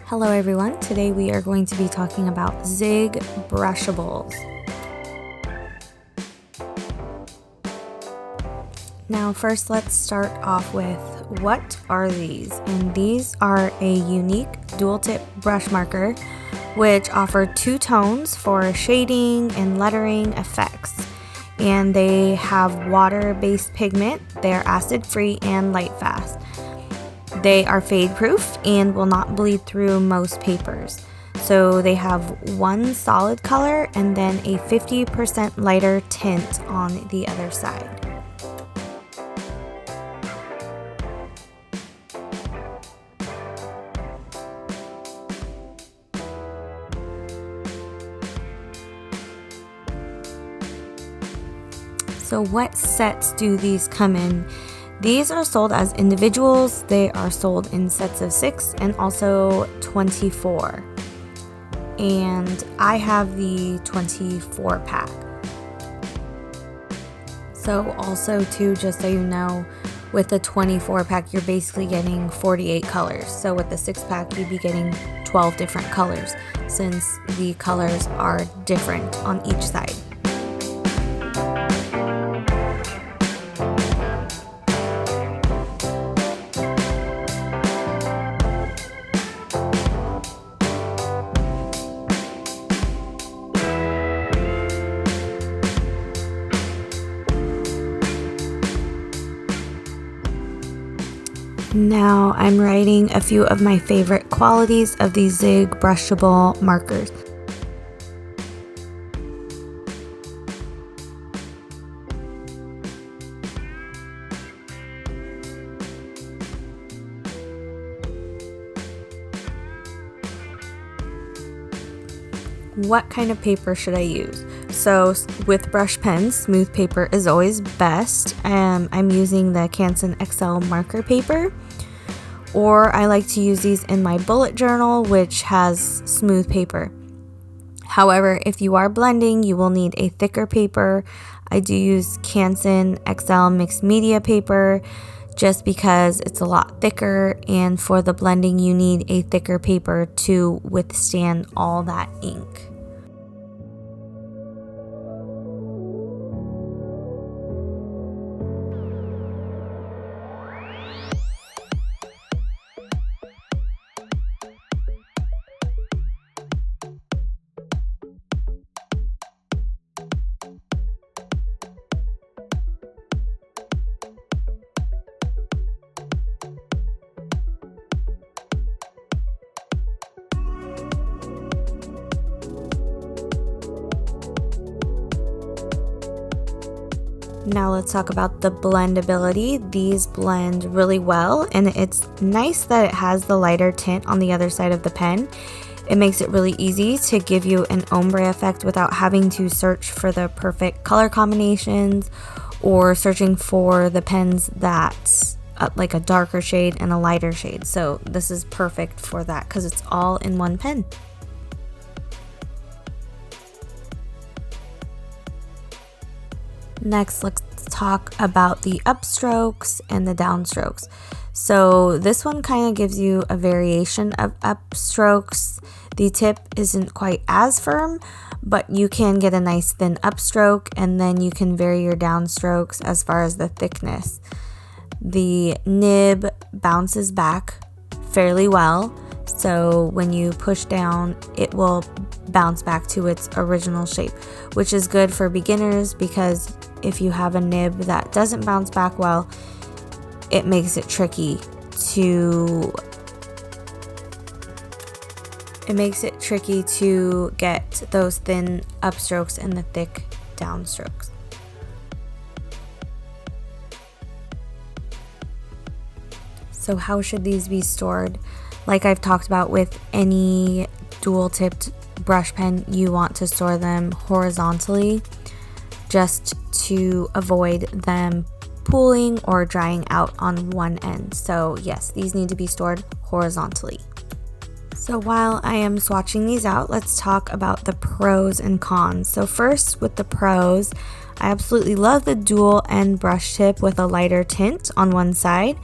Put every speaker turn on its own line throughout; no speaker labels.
Hello everyone, today we are going to be talking about Zig Brushables. Now first let's start off with what are these? And these are a unique dual tip brush marker which offer two tones for shading and lettering effects. And they have water-based pigment, they're acid-free and light-fast. They are fade proof and will not bleed through most papers. So they have one solid color and then a 50% lighter tint on the other side. So what sets do these come in? These are sold as individuals. They are sold in sets of 6 and also 24. And I have the 24 pack. So also too, just so you know, with the 24 pack, you're basically getting 48 colors. So with the 6 pack, you'd be getting 12 different colors since the colors are different on each side. Now I'm writing a few of my favorite qualities of these Zig Brushable markers. What kind of paper should I use? So with brush pens, smooth paper is always best. I'm using the Canson XL marker paper, or I like to use these in my bullet journal, which has smooth paper. However, if you are blending, you will need a thicker paper. I do use Canson XL mixed media paper just because it's a lot thicker, and for the blending you need a thicker paper to withstand all that ink. Now let's talk about the blendability. These blend really well, and it's nice that it has the lighter tint on the other side of the pen. It makes it really easy to give you an ombre effect without having to search for the perfect color combinations or searching for the pens that like a darker shade and a lighter shade. So this is perfect for that because it's all in one pen. Next, let's talk about the upstrokes and the downstrokes. So this one kind of gives you a variation of upstrokes. The tip isn't quite as firm, but you can get a nice thin upstroke, and then you can vary your downstrokes as far as the thickness. The nib bounces back fairly well, so when you push down, it will bounce back to its original shape, which is good for beginners because if you have a nib that doesn't bounce back well, it makes it tricky to get those thin upstrokes and the thick downstrokes. So how should these be stored? Like I've talked about with any dual-tipped brush pen, you want to store them horizontally just to avoid them pooling or drying out on one end. So yes, these need to be stored horizontally. So while I am swatching these out, let's talk about the pros and cons. So first, with the pros, I absolutely love the dual end brush tip with a lighter tint on one side.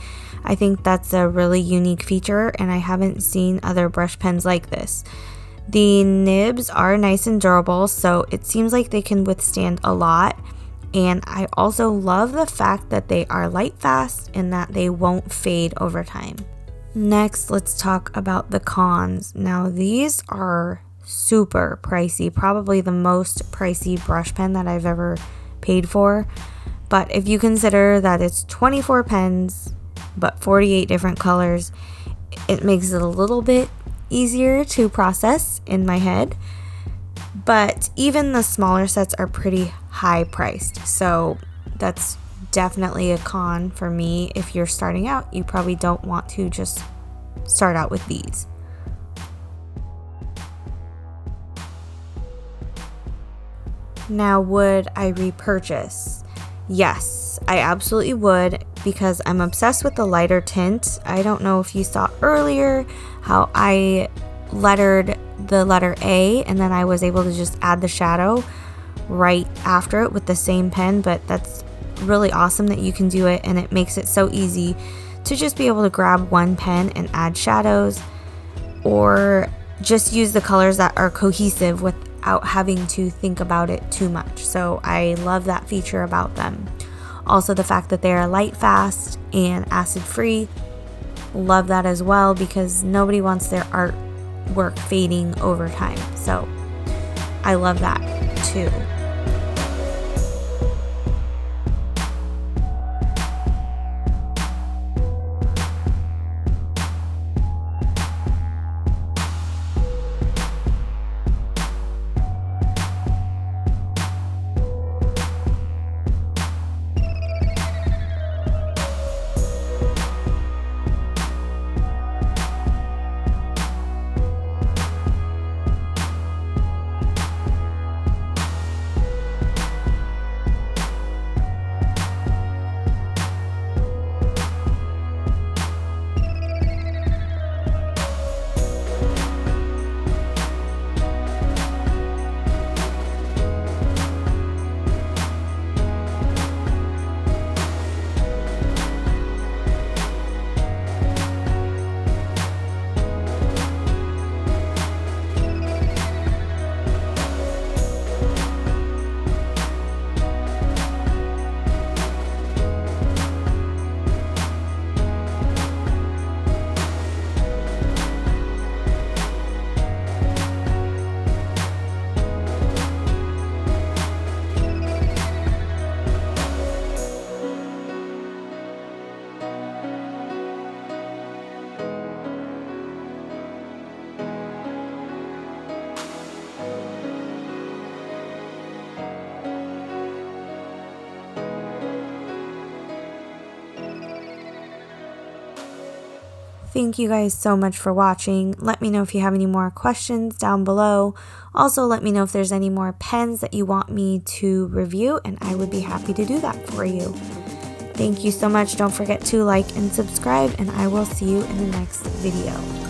I think that's a really unique feature, and I haven't seen other brush pens like this. The nibs are nice and durable, so it seems like they can withstand a lot. And I also love the fact that they are light fast and that they won't fade over time. Next, let's talk about the cons. Now, these are super pricey, probably the most pricey brush pen that I've ever paid for. But if you consider that it's 24 pens, but 48 different colors, it makes it a little bit easier to process in my head. But even the smaller sets are pretty high priced, so that's definitely a con for me. If you're starting out, you probably don't want to just start out with these. Now, would I repurchase? Yes, I absolutely would, because I'm obsessed with the lighter tint. I don't know if you saw earlier how I lettered the letter A and then I was able to just add the shadow right after it with the same pen, but that's really awesome that you can do it, and it makes it so easy to just be able to grab one pen and add shadows, or just use the colors that are cohesive without having to think about it too much. So I love that feature about them. Also, the fact that they are light fast and acid free, love that as well, because nobody wants their artwork fading over time. So I love that too. Thank you guys so much for watching. Let me know if you have any more questions down below. Also, let me know if there's any more pens that you want me to review, and I would be happy to do that for you. Thank you so much. Don't forget to like and subscribe, and I will see you in the next video.